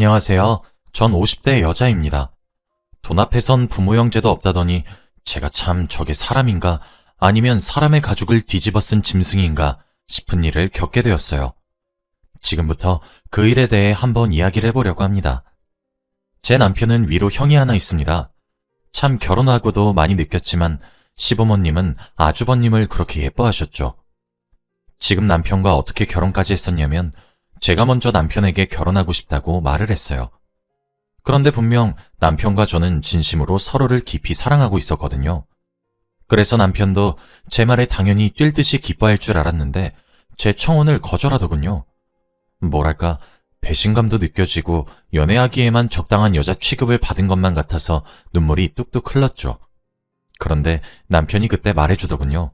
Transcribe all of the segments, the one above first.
안녕하세요. 전 50대 여자입니다. 돈 앞에선 부모 형제도 없다더니 제가 참 저게 사람인가 아니면 사람의 가죽을 뒤집어 쓴 짐승인가 싶은 일을 겪게 되었어요. 지금부터 그 일에 대해 한번 이야기를 해보려고 합니다. 제 남편은 위로 형이 하나 있습니다. 참 결혼하고도 많이 느꼈지만 시부모님은 아주버님을 그렇게 예뻐하셨죠. 지금 남편과 어떻게 결혼까지 했었냐면 제가 먼저 남편에게 결혼하고 싶다고 말을 했어요. 그런데 분명 남편과 저는 진심으로 서로를 깊이 사랑하고 있었거든요. 그래서 남편도 제 말에 당연히 뛸 듯이 기뻐할 줄 알았는데 제 청혼을 거절하더군요. 뭐랄까 배신감도 느껴지고 연애하기에만 적당한 여자 취급을 받은 것만 같아서 눈물이 뚝뚝 흘렀죠. 그런데 남편이 그때 말해주더군요.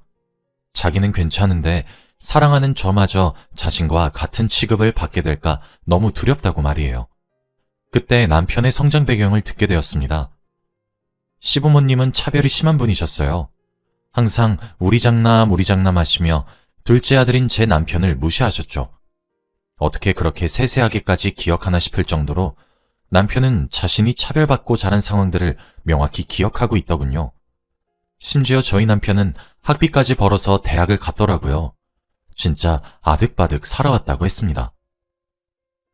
자기는 괜찮은데 사랑하는 저마저 자신과 같은 취급을 받게 될까 너무 두렵다고 말이에요. 그때 남편의 성장 배경을 듣게 되었습니다. 시부모님은 차별이 심한 분이셨어요. 항상 우리 장남 하시며 둘째 아들인 제 남편을 무시하셨죠. 어떻게 그렇게 세세하게까지 기억하나 싶을 정도로 남편은 자신이 차별받고 자란 상황들을 명확히 기억하고 있더군요. 심지어 저희 남편은 학비까지 벌어서 대학을 갔더라고요. 진짜 아득바득 살아왔다고 했습니다.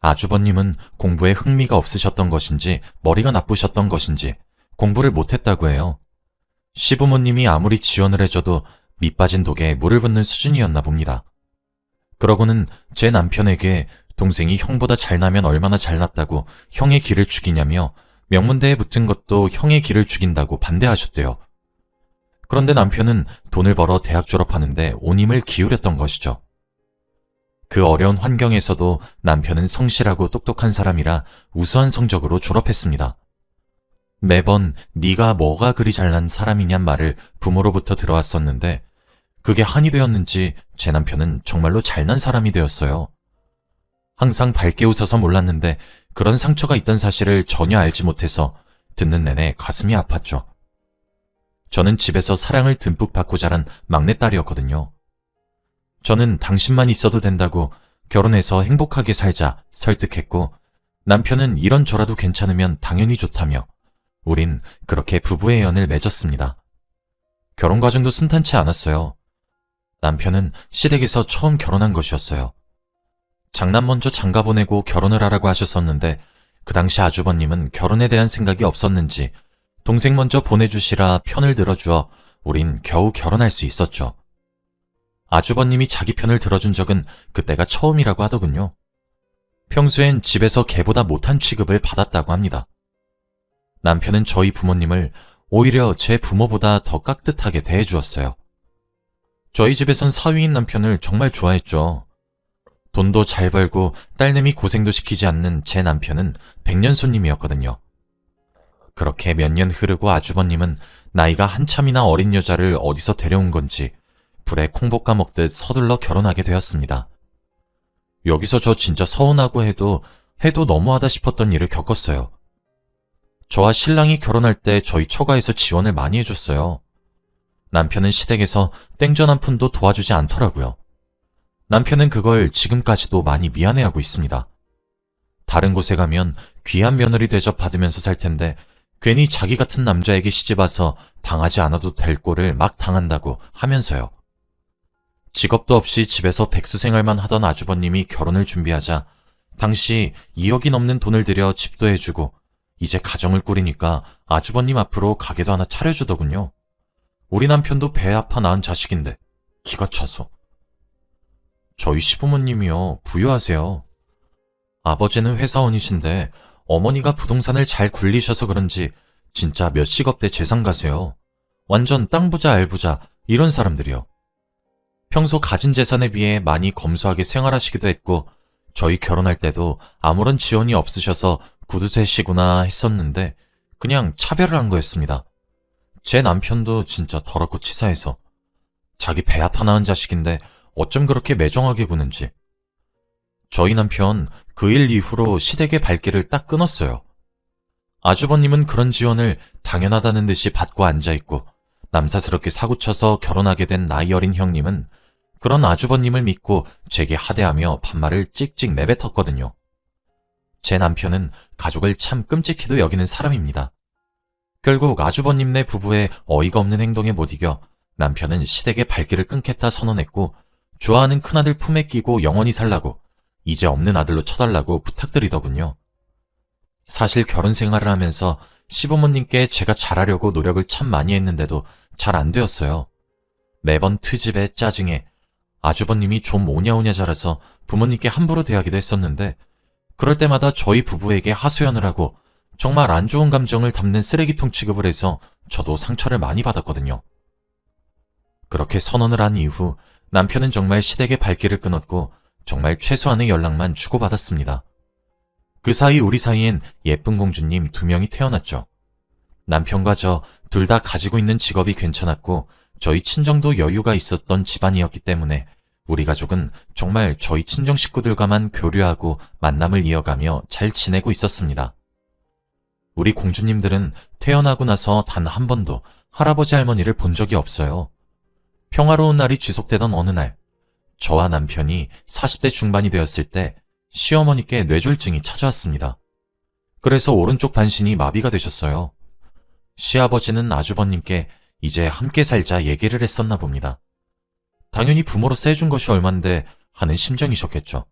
아주버님은 공부에 흥미가 없으셨던 것인지 머리가 나쁘셨던 것인지 공부를 못했다고 해요. 시부모님이 아무리 지원을 해줘도 밑빠진 독에 물을 붓는 수준이었나 봅니다. 그러고는 제 남편에게 동생이 형보다 잘나면 얼마나 잘났다고 형의 길을 죽이냐며 명문대에 붙은 것도 형의 길을 죽인다고 반대하셨대요. 그런데 남편은 돈을 벌어 대학 졸업하는데 온 힘을 기울였던 것이죠. 그 어려운 환경에서도 남편은 성실하고 똑똑한 사람이라 우수한 성적으로 졸업했습니다. 매번 네가 뭐가 그리 잘난 사람이냔 말을 부모로부터 들어왔었는데 그게 한이 되었는지 제 남편은 정말로 잘난 사람이 되었어요. 항상 밝게 웃어서 몰랐는데 그런 상처가 있던 사실을 전혀 알지 못해서 듣는 내내 가슴이 아팠죠. 저는 집에서 사랑을 듬뿍 받고 자란 막내딸이었거든요. 저는 당신만 있어도 된다고 결혼해서 행복하게 살자 설득했고 남편은 이런저라도 괜찮으면 당연히 좋다며 우린 그렇게 부부의 연을 맺었습니다. 결혼 과정도 순탄치 않았어요. 남편은 시댁에서 처음 결혼한 것이었어요. 장남 먼저 장가 보내고 결혼을 하라고 하셨었는데 그 당시 아주버님은 결혼에 대한 생각이 없었는지 동생 먼저 보내주시라 편을 들어주어 우린 겨우 결혼할 수 있었죠. 아주버님이 자기 편을 들어준 적은 그때가 처음이라고 하더군요. 평소엔 집에서 걔보다 못한 취급을 받았다고 합니다. 남편은 저희 부모님을 오히려 제 부모보다 더 깍듯하게 대해주었어요. 저희 집에선 사위인 남편을 정말 좋아했죠. 돈도 잘 벌고 딸내미 고생도 시키지 않는 제 남편은 백년 손님이었거든요. 그렇게 몇 년 흐르고 아주버님은 나이가 한참이나 어린 여자를 어디서 데려온 건지 불에 콩 볶아 먹듯 서둘러 결혼하게 되었습니다. 여기서 저 진짜 서운하고 해도 너무하다 싶었던 일을 겪었어요. 저와 신랑이 결혼할 때 저희 처가에서 지원을 많이 해줬어요. 남편은 시댁에서 땡전 한 푼도 도와주지 않더라고요. 남편은 그걸 지금까지도 많이 미안해하고 있습니다. 다른 곳에 가면 귀한 며느리 대접 받으면서 살 텐데 괜히 자기 같은 남자에게 시집와서 당하지 않아도 될 꼴을 막 당한다고 하면서요. 직업도 없이 집에서 백수 생활만 하던 아주버님이 결혼을 준비하자 당시 2억이 넘는 돈을 들여 집도 해주고 이제 가정을 꾸리니까 아주버님 앞으로 가게도 하나 차려주더군요. 우리 남편도 배 아파 낳은 자식인데 기가 차서. 저희 시부모님이요 부유하세요. 아버지는 회사원이신데 어머니가 부동산을 잘 굴리셔서 그런지 진짜 몇십억대 재산 가세요. 완전 땅 부자 알 부자 이런 사람들이요. 평소 가진 재산에 비해 많이 검소하게 생활하시기도 했고 저희 결혼할 때도 아무런 지원이 없으셔서 구두쇠시구나 했었는데 그냥 차별을 한 거였습니다. 제 남편도 진짜 더럽고 치사해서 자기 배 아파 낳은 자식인데 어쩜 그렇게 매정하게 구는지. 저희 남편 그 일 이후로 시댁의 발길을 딱 끊었어요. 아주버님은 그런 지원을 당연하다는 듯이 받고 앉아있고 남사스럽게 사고쳐서 결혼하게 된 나이 어린 형님은 그런 아주버님을 믿고 제게 하대하며 반말을 찍찍 내뱉었거든요. 제 남편은 가족을 참 끔찍히도 여기는 사람입니다. 결국 아주버님네 부부의 어이가 없는 행동에 못 이겨 남편은 시댁의 발길을 끊겠다 선언했고 좋아하는 큰아들 품에 끼고 영원히 살라고 이제 없는 아들로 쳐달라고 부탁드리더군요. 사실 결혼 생활을 하면서 시부모님께 제가 잘하려고 노력을 참 많이 했는데도 잘 안 되었어요. 매번 트집에 짜증에 아주버님이 좀 오냐오냐 자라서 부모님께 함부로 대하기도 했었는데 그럴 때마다 저희 부부에게 하소연을 하고 정말 안 좋은 감정을 담는 쓰레기통 취급을 해서 저도 상처를 많이 받았거든요. 그렇게 선언을 한 이후 남편은 정말 시댁의 발길을 끊었고 정말 최소한의 연락만 주고받았습니다. 그 사이 우리 사이엔 예쁜 공주님 2명이 태어났죠. 남편과 저 둘 다 가지고 있는 직업이 괜찮았고 저희 친정도 여유가 있었던 집안이었기 때문에 우리 가족은 정말 저희 친정 식구들과만 교류하고 만남을 이어가며 잘 지내고 있었습니다. 우리 공주님들은 태어나고 나서 단 한 번도 할아버지 할머니를 본 적이 없어요. 평화로운 날이 지속되던 어느 날, 저와 남편이 40대 중반이 되었을 때 시어머니께 뇌졸중이 찾아왔습니다. 그래서 오른쪽 반신이 마비가 되셨어요. 시아버지는 아주버님께 이제 함께 살자 얘기를 했었나 봅니다. 당연히 부모로서 해준 것이 얼만데 하는 심정이셨겠죠.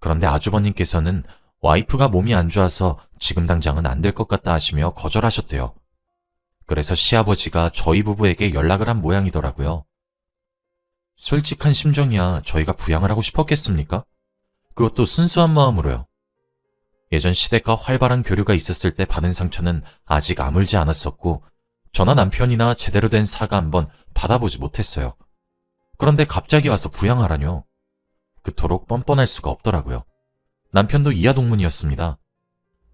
그런데 아주버님께서는 와이프가 몸이 안 좋아서 지금 당장은 안 될 것 같다 하시며 거절하셨대요. 그래서 시아버지가 저희 부부에게 연락을 한 모양이더라고요. 솔직한 심정이야 저희가 부양을 하고 싶었겠습니까? 그것도 순수한 마음으로요. 예전 시댁과 활발한 교류가 있었을 때 받은 상처는 아직 아물지 않았었고 저나 남편이나 제대로 된 사과 한번 받아보지 못했어요. 그런데 갑자기 와서 부양하라뇨. 그토록 뻔뻔할 수가 없더라고요. 남편도 이하동문이었습니다.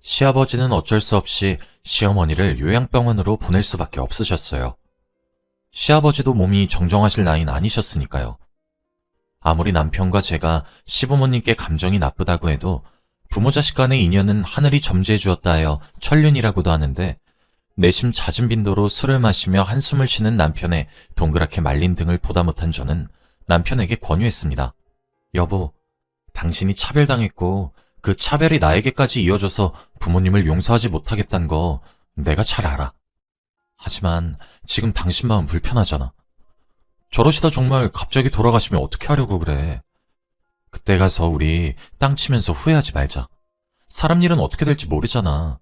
시아버지는 어쩔 수 없이 시어머니를 요양병원으로 보낼 수밖에 없으셨어요. 시아버지도 몸이 정정하실 나이는 아니셨으니까요. 아무리 남편과 제가 시부모님께 감정이 나쁘다고 해도 부모 자식 간의 인연은 하늘이 점지해 주었다 하여 천륜이라고도 하는데 내심 잦은 빈도로 술을 마시며 한숨을 쉬는 남편의 동그랗게 말린 등을 보다 못한 저는 남편에게 권유했습니다. 여보, 당신이 차별당했고 그 차별이 나에게까지 이어져서 부모님을 용서하지 못하겠다는 거 내가 잘 알아. 하지만 지금 당신 마음 불편하잖아. 저러시다 정말 갑자기 돌아가시면 어떻게 하려고 그래. 그때 가서 우리 땅 치면서 후회하지 말자. 사람 일은 어떻게 될지 모르잖아.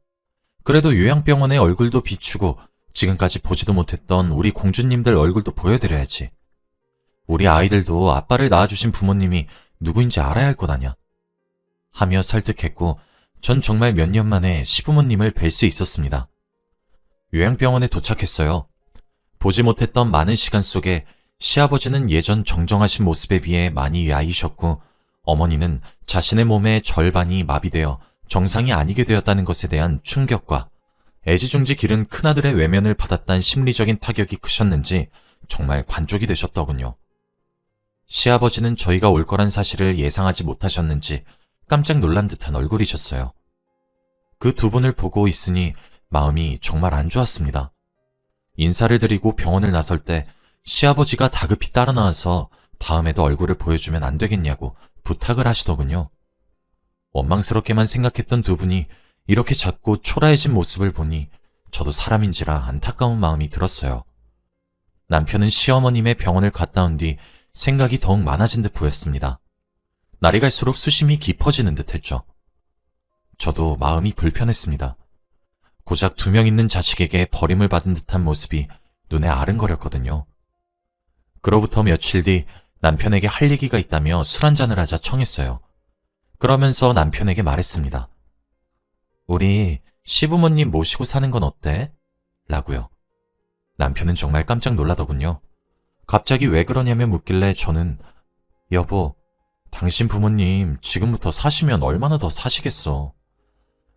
그래도 요양병원의 얼굴도 비추고 지금까지 보지도 못했던 우리 공주님들 얼굴도 보여드려야지. 우리 아이들도 아빠를 낳아주신 부모님이 누구인지 알아야 할 것 아냐. 하며 설득했고 전 정말 몇 년 만에 시부모님을 뵐 수 있었습니다. 요양병원에 도착했어요. 보지 못했던 많은 시간 속에 시아버지는 예전 정정하신 모습에 비해 많이 야이셨고 어머니는 자신의 몸의 절반이 마비되어 정상이 아니게 되었다는 것에 대한 충격과 애지중지 기른 큰아들의 외면을 받았다는 심리적인 타격이 크셨는지 정말 반쪽이 되셨더군요. 시아버지는 저희가 올 거란 사실을 예상하지 못하셨는지 깜짝 놀란 듯한 얼굴이셨어요. 그 두 분을 보고 있으니 마음이 정말 안 좋았습니다. 인사를 드리고 병원을 나설 때 시아버지가 다급히 따라 나와서 다음에도 얼굴을 보여주면 안 되겠냐고 부탁을 하시더군요. 원망스럽게만 생각했던 두 분이 이렇게 작고 초라해진 모습을 보니 저도 사람인지라 안타까운 마음이 들었어요. 남편은 시어머님의 병원을 갔다 온 뒤 생각이 더욱 많아진 듯 보였습니다. 날이 갈수록 수심이 깊어지는 듯 했죠. 저도 마음이 불편했습니다. 고작 2명 있는 자식에게 버림을 받은 듯한 모습이 눈에 아른거렸거든요. 그로부터 며칠 뒤 남편에게 할 얘기가 있다며 술 한잔을 하자 청했어요. 그러면서 남편에게 말했습니다. 우리 시부모님 모시고 사는 건 어때? 라고요. 남편은 정말 깜짝 놀라더군요. 갑자기 왜 그러냐며 묻길래 저는 여보, 당신 부모님 지금부터 사시면 얼마나 더 사시겠어.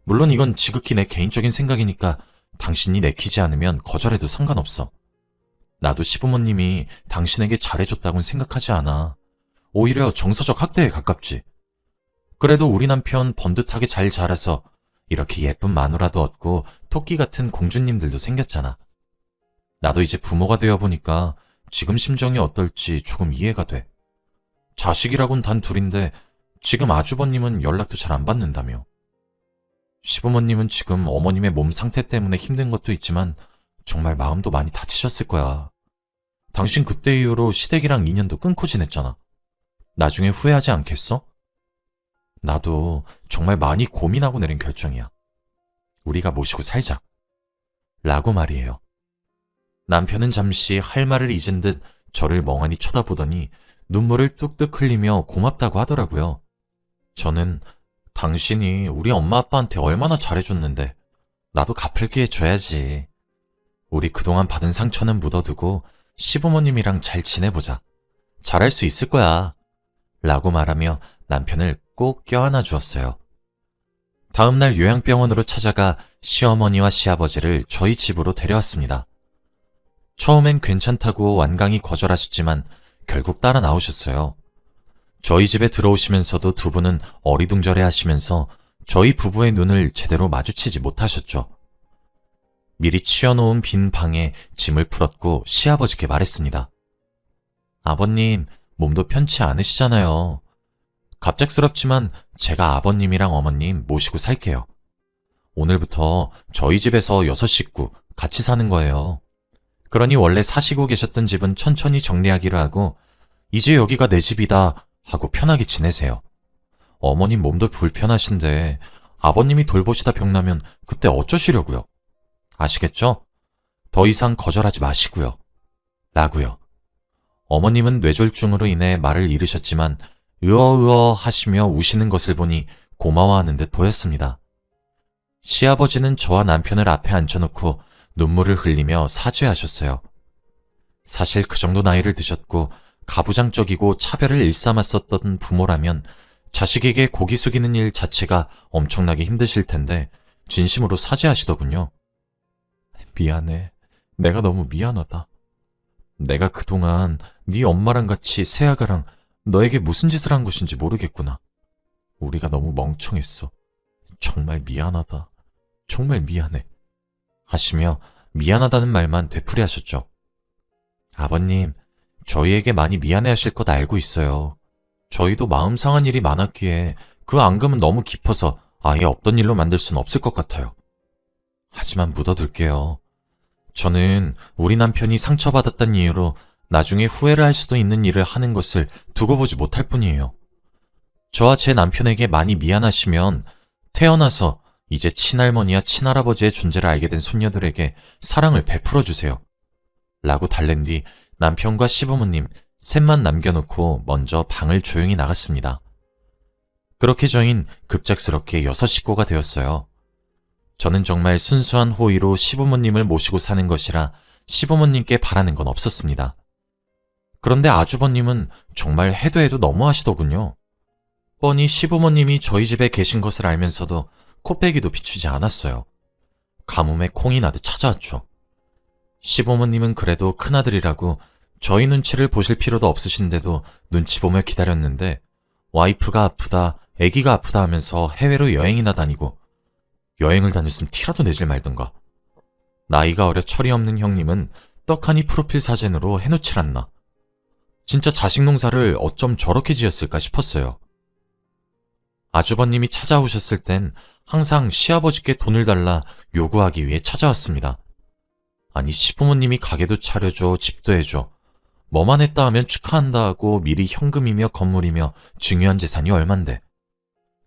물론 이건 지극히 내 개인적인 생각이니까 당신이 내키지 않으면 거절해도 상관없어. 나도 시부모님이 당신에게 잘해줬다고는 생각하지 않아. 오히려 정서적 학대에 가깝지. 그래도 우리 남편 번듯하게 잘 자라서 이렇게 예쁜 마누라도 얻고 토끼 같은 공주님들도 생겼잖아. 나도 이제 부모가 되어보니까 지금 심정이 어떨지 조금 이해가 돼. 자식이라곤 단 둘인데 지금 아주버님은 연락도 잘 안 받는다며. 시부모님은 지금 어머님의 몸 상태 때문에 힘든 것도 있지만 정말 마음도 많이 다치셨을 거야. 당신 그때 이후로 시댁이랑 인연도 끊고 지냈잖아. 나중에 후회하지 않겠어? 나도 정말 많이 고민하고 내린 결정이야. 우리가 모시고 살자. 라고 말이에요. 남편은 잠시 할 말을 잊은 듯 저를 멍하니 쳐다보더니 눈물을 뚝뚝 흘리며 고맙다고 하더라고요. 저는 당신이 우리 엄마 아빠한테 얼마나 잘해줬는데 나도 갚을게 해줘야지. 우리 그동안 받은 상처는 묻어두고 시부모님이랑 잘 지내보자. 잘할 수 있을 거야. 라고 말하며 남편을 꼭 껴안아 주었어요. 다음날 요양병원으로 찾아가 시어머니와 시아버지를 저희 집으로 데려왔습니다. 처음엔 괜찮다고 완강히 거절하셨지만 결국 따라 나오셨어요. 저희 집에 들어오시면서도 두 분은 어리둥절해 하시면서 저희 부부의 눈을 제대로 마주치지 못하셨죠. 미리 치워놓은 빈 방에 짐을 풀었고 시아버지께 말했습니다. 아버님, 몸도 편치 않으시잖아요. 갑작스럽지만 제가 아버님이랑 어머님 모시고 살게요. 오늘부터 저희 집에서 6식구 같이 사는 거예요. 그러니 원래 사시고 계셨던 집은 천천히 정리하기로 하고 이제 여기가 내 집이다 하고 편하게 지내세요. 어머님 몸도 불편하신데 아버님이 돌보시다 병나면 그때 어쩌시려고요? 아시겠죠? 더 이상 거절하지 마시고요. 라고요. 어머님은 뇌졸중으로 인해 말을 잃으셨지만 으어으어 하시며 우시는 것을 보니 고마워하는 듯 보였습니다. 시아버지는 저와 남편을 앞에 앉혀놓고 눈물을 흘리며 사죄하셨어요. 사실 그 정도 나이를 드셨고 가부장적이고 차별을 일삼았었던 부모라면 자식에게 고개 숙이는 일 자체가 엄청나게 힘드실 텐데 진심으로 사죄하시더군요. 미안해. 내가 너무 미안하다. 내가 그동안 네 엄마랑 같이 새아가랑 너에게 무슨 짓을 한 것인지 모르겠구나. 우리가 너무 멍청했어. 정말 미안하다. 정말 미안해. 하시며 미안하다는 말만 되풀이하셨죠. 아버님, 저희에게 많이 미안해하실 것 알고 있어요. 저희도 마음 상한 일이 많았기에 그 앙금은 너무 깊어서 아예 없던 일로 만들 순 없을 것 같아요. 하지만 묻어둘게요. 저는 우리 남편이 상처받았다는 이유로 나중에 후회를 할 수도 있는 일을 하는 것을 두고 보지 못할 뿐이에요. 저와 제 남편에게 많이 미안하시면 태어나서 이제 친할머니와 친할아버지의 존재를 알게 된 손녀들에게 사랑을 베풀어 주세요. 라고 달랜 뒤 남편과 시부모님 셋만 남겨놓고 먼저 방을 조용히 나갔습니다. 그렇게 저흰 급작스럽게 6식구가 되었어요. 저는 정말 순수한 호의로 시부모님을 모시고 사는 것이라 시부모님께 바라는 건 없었습니다. 그런데 아주버님은 정말 해도 해도 너무하시더군요. 뻔히 시부모님이 저희 집에 계신 것을 알면서도 코빼기도 비추지 않았어요. 가뭄에 콩이 나듯 찾아왔죠. 시부모님은 그래도 큰아들이라고 저희 눈치를 보실 필요도 없으신데도 눈치 보며 기다렸는데 와이프가 아프다, 아기가 아프다 하면서 해외로 여행이나 다니고 여행을 다녔으면 티라도 내질 말던가. 나이가 어려 철이 없는 형님은 떡하니 프로필 사진으로 해놓질 않나. 진짜 자식 농사를 어쩜 저렇게 지었을까 싶었어요. 아주버님이 찾아오셨을 땐 항상 시아버지께 돈을 달라 요구하기 위해 찾아왔습니다. 아니 시부모님이 가게도 차려줘, 집도 해줘. 뭐만 했다 하면 축하한다 하고 미리 현금이며 건물이며 중요한 재산이 얼만데.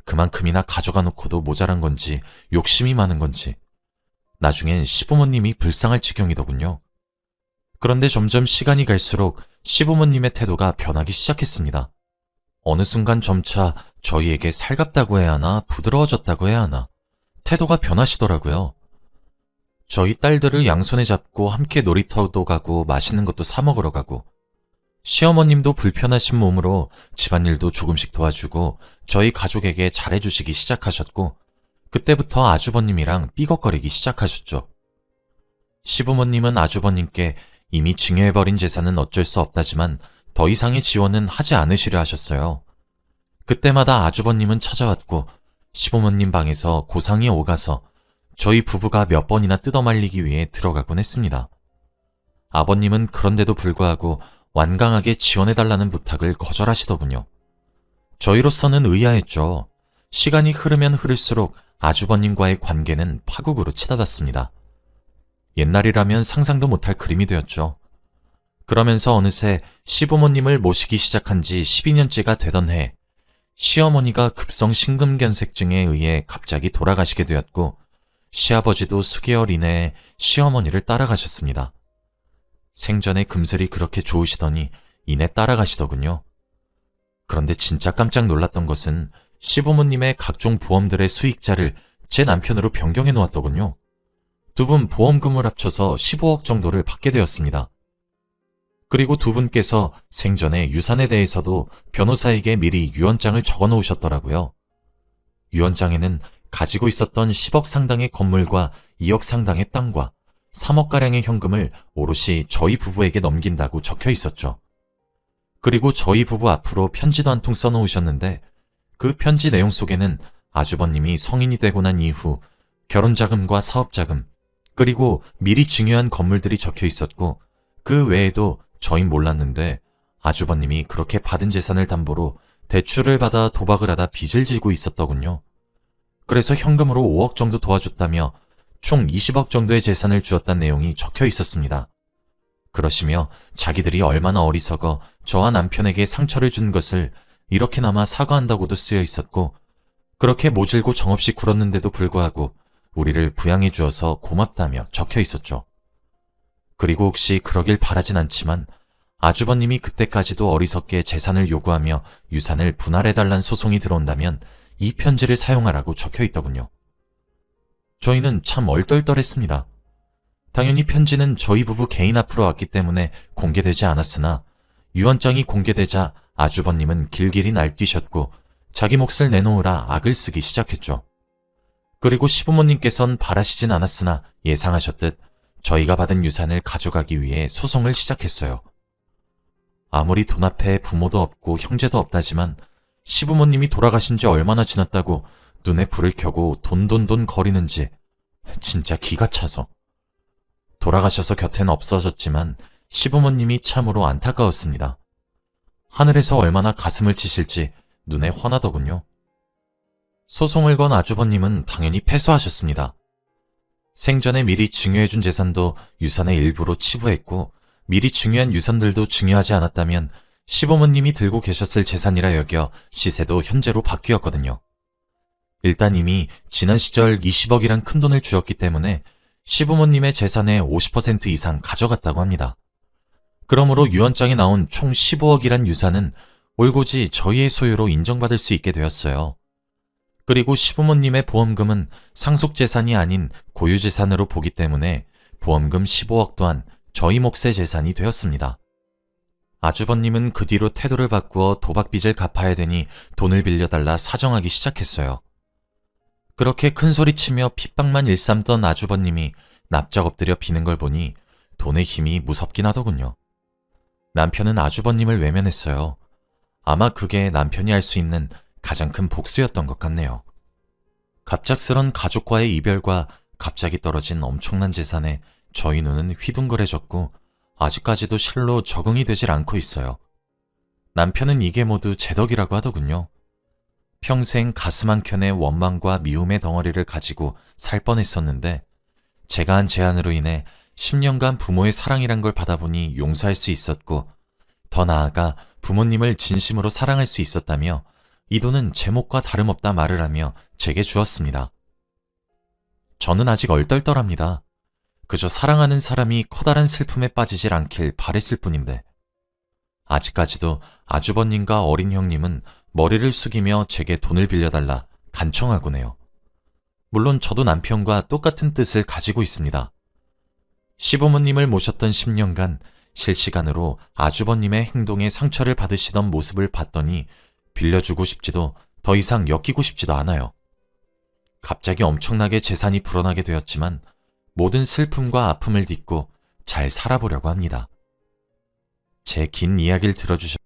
그만큼이나 가져가 놓고도 모자란 건지 욕심이 많은 건지 나중엔 시부모님이 불쌍할 지경이더군요. 그런데 점점 시간이 갈수록 시부모님의 태도가 변하기 시작했습니다. 어느 순간 점차 저희에게 살갑다고 해야 하나 부드러워졌다고 해야 하나 태도가 변하시더라고요. 저희 딸들을 양손에 잡고 함께 놀이터도 가고 맛있는 것도 사 먹으러 가고 시어머님도 불편하신 몸으로 집안일도 조금씩 도와주고 저희 가족에게 잘해주시기 시작하셨고 그때부터 아주버님이랑 삐걱거리기 시작하셨죠. 시부모님은 아주버님께 이미 증여해버린 재산은 어쩔 수 없다지만 더 이상의 지원은 하지 않으시려 하셨어요. 그때마다 아주버님은 찾아왔고 시부모님 방에서 고상이 오가서 저희 부부가 몇 번이나 뜯어말리기 위해 들어가곤 했습니다. 아버님은 그런데도 불구하고 완강하게 지원해달라는 부탁을 거절하시더군요. 저희로서는 의아했죠. 시간이 흐르면 흐를수록 아주버님과의 관계는 파국으로 치닫았습니다. 옛날이라면 상상도 못할 그림이 되었죠. 그러면서 어느새 시부모님을 모시기 시작한 지 12년째가 되던 해, 시어머니가 급성 심근경색증에 의해 갑자기 돌아가시게 되었고, 시아버지도 수개월 이내에 시어머니를 따라가셨습니다. 생전에 금슬이 그렇게 좋으시더니 이내 따라가시더군요. 그런데 진짜 깜짝 놀랐던 것은 시부모님의 각종 보험들의 수익자를 제 남편으로 변경해 놓았더군요. 두 분 보험금을 합쳐서 15억 정도를 받게 되었습니다. 그리고 두 분께서 생전에 유산에 대해서도 변호사에게 미리 유언장을 적어 놓으셨더라고요. 유언장에는 가지고 있었던 10억 상당의 건물과 2억 상당의 땅과 3억가량의 현금을 오롯이 저희 부부에게 넘긴다고 적혀 있었죠. 그리고 저희 부부 앞으로 편지도 한 통 써놓으셨는데 그 편지 내용 속에는 아주버님이 성인이 되고 난 이후 결혼자금과 사업자금, 그리고 미리 증여한 건물들이 적혀 있었고 그 외에도 저흰 몰랐는데 아주버님이 그렇게 받은 재산을 담보로 대출을 받아 도박을 하다 빚을 지고 있었더군요. 그래서 현금으로 5억 정도 도와줬다며 총 20억 정도의 재산을 주었다는 내용이 적혀 있었습니다. 그러시며 자기들이 얼마나 어리석어 저와 남편에게 상처를 준 것을 이렇게나마 사과한다고도 쓰여 있었고, 그렇게 모질고 정없이 굴었는데도 불구하고 우리를 부양해 주어서 고맙다며 적혀 있었죠. 그리고 혹시 그러길 바라진 않지만 아주버님이 그때까지도 어리석게 재산을 요구하며 유산을 분할해달란 소송이 들어온다면 이 편지를 사용하라고 적혀 있더군요. 저희는 참 얼떨떨했습니다. 당연히 편지는 저희 부부 개인 앞으로 왔기 때문에 공개되지 않았으나 유언장이 공개되자 아주버님은 길길이 날뛰셨고 자기 몫을 내놓으라 악을 쓰기 시작했죠. 그리고 시부모님께선 바라시진 않았으나 예상하셨듯 저희가 받은 유산을 가져가기 위해 소송을 시작했어요. 아무리 돈 앞에 부모도 없고 형제도 없다지만 시부모님이 돌아가신 지 얼마나 지났다고 눈에 불을 켜고 돈돈돈 거리는지 진짜 기가 차서. 돌아가셔서 곁엔 없어졌지만 시부모님이 참으로 안타까웠습니다. 하늘에서 얼마나 가슴을 치실지 눈에 훤하더군요. 소송을 건 아주버님은 당연히 패소하셨습니다. 생전에 미리 증여해준 재산도 유산의 일부로 치부했고 미리 증여한 유산들도 증여하지 않았다면 시부모님이 들고 계셨을 재산이라 여겨 시세도 현재로 바뀌었거든요. 일단 이미 지난 시절 20억이란 큰돈을 주었기 때문에 시부모님의 재산의 50% 이상 가져갔다고 합니다. 그러므로 유언장에 나온 총 15억이란 유산은 올고지 저희의 소유로 인정받을 수 있게 되었어요. 그리고 시부모님의 보험금은 상속재산이 아닌 고유재산으로 보기 때문에 보험금 15억 또한 저희 몫의 재산이 되었습니다. 아주버님은 그 뒤로 태도를 바꾸어 도박빚을 갚아야 되니 돈을 빌려달라 사정하기 시작했어요. 그렇게 큰소리치며 핍박만 일삼던 아주버님이 납작 엎드려 비는 걸 보니 돈의 힘이 무섭긴 하더군요. 남편은 아주버님을 외면했어요. 아마 그게 남편이 할 수 있는 가장 큰 복수였던 것 같네요. 갑작스런 가족과의 이별과 갑자기 떨어진 엄청난 재산에 저희 눈은 휘둥그레졌고 아직까지도 실로 적응이 되질 않고 있어요. 남편은 이게 모두 제 덕이라고 하더군요. 평생 가슴 한켠에 원망과 미움의 덩어리를 가지고 살 뻔했었는데 제가 한 제안으로 인해 10년간 부모의 사랑이란 걸 받아보니 용서할 수 있었고 더 나아가 부모님을 진심으로 사랑할 수 있었다며 이 돈은 제 몫과 다름없다 말을 하며 제게 주었습니다. 저는 아직 얼떨떨합니다. 그저 사랑하는 사람이 커다란 슬픔에 빠지질 않길 바랬을 뿐인데 아직까지도 아주버님과 어린 형님은 머리를 숙이며 제게 돈을 빌려달라 간청하곤 해요. 물론 저도 남편과 똑같은 뜻을 가지고 있습니다. 시부모님을 모셨던 10년간 실시간으로 아주버님의 행동에 상처를 받으시던 모습을 봤더니 빌려주고 싶지도 더 이상 엮이고 싶지도 않아요. 갑자기 엄청나게 재산이 불어나게 되었지만 모든 슬픔과 아픔을 딛고 잘 살아보려고 합니다. 제 긴 이야기를 들어주셔서